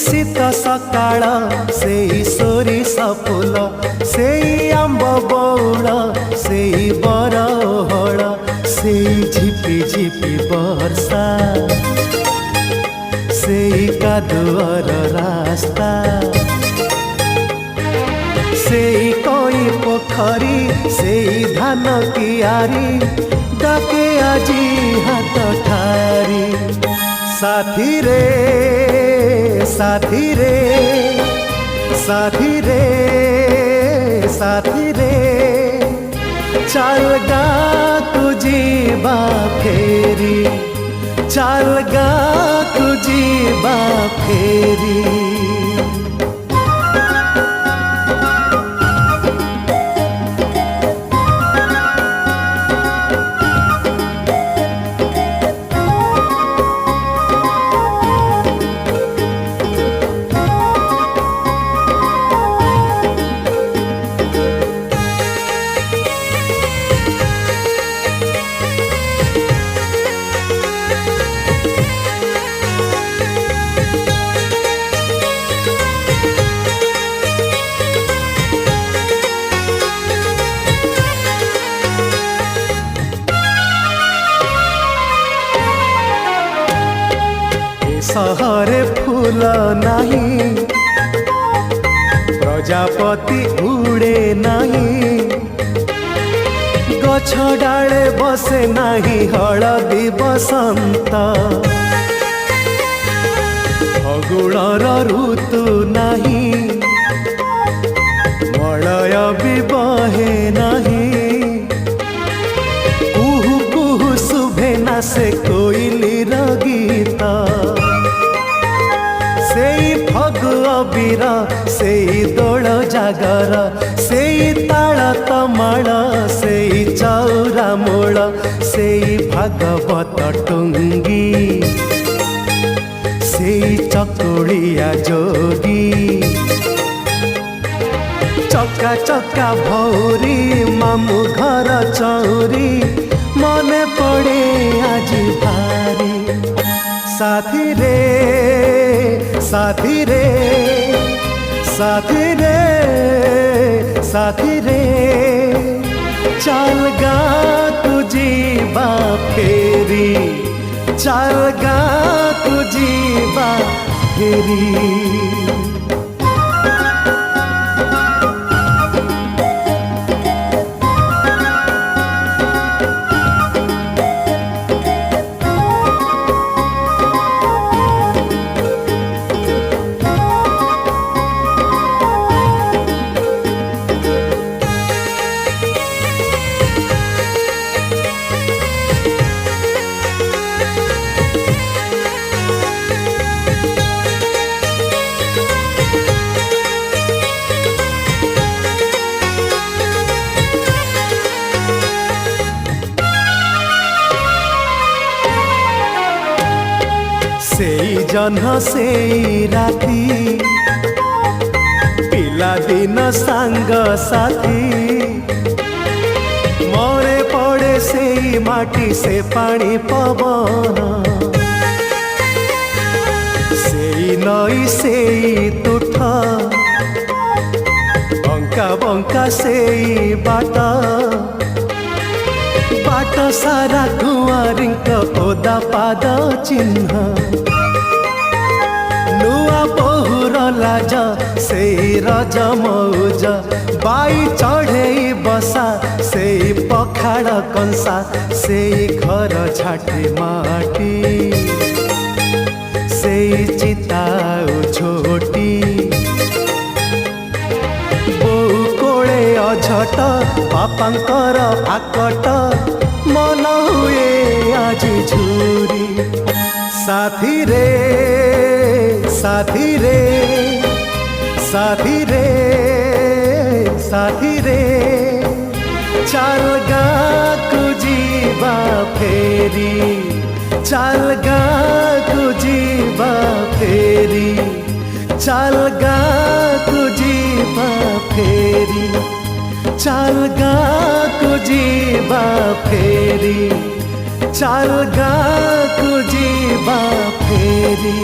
शीत सकाळ सेई सोरिष फूल सेई आंब बौल सेई बरहळ सेई झिपि झिपि वर्षा सेई कादुअर रास्ता सेई कोई पोखरी सेई धान कियारी डाके आजी हाथ ठारी साथी रे साथी रे साथी रे साथी रे चल गा तुझी बा फेरी चल गा तुझी बा फेरी सहरे फूल नहीं प्रजापति उड़े नहीं गछ डाले बसे नहीं हलदी बसंत फगुणर ऋतु नहीं मलय भी बहे नहीं कुहू कुहू शुभे ना से कोइलीर गीत सेई फगु अबीर सेई दोल जागर सेई ताल तमाल सेई चौरा मूल सेई भागवत टुंगी सेई चकुलिया जोगी चक्का चक्का भौरी मामू घर चौरी मने पड़े आज भारी साथी रे साथी रे साथी रे साथी रे चल गा तुझी बा फेरी चल गा तुझी बा फेरी सेई जन्ह सेई राती पिला दिन सांग साथी मोरे पड़े सेई माटी से पानी पवन सेई नई सेई तुठ बंका बंका सेई बाटा बाट सारा कुआरिंक ओदा पाद चिन्ह नुआ बहुर लाज सेई रज मौज बाई चढ़े बसा सेई पखाड़ कंसा सेई घर झाटी माटी सेई चिता झोटी बोऊ कोले अझट बापांकर आकट मन हुए आज झूरी साथी रे साथी रे साथी रे साथी रे चल गा तुझी बा फेरी चल गा तुझी बा फेरी चल गा तुझी बा फेरी चल गा तुझी बा फेरी चल गा तुझी बा फेरी।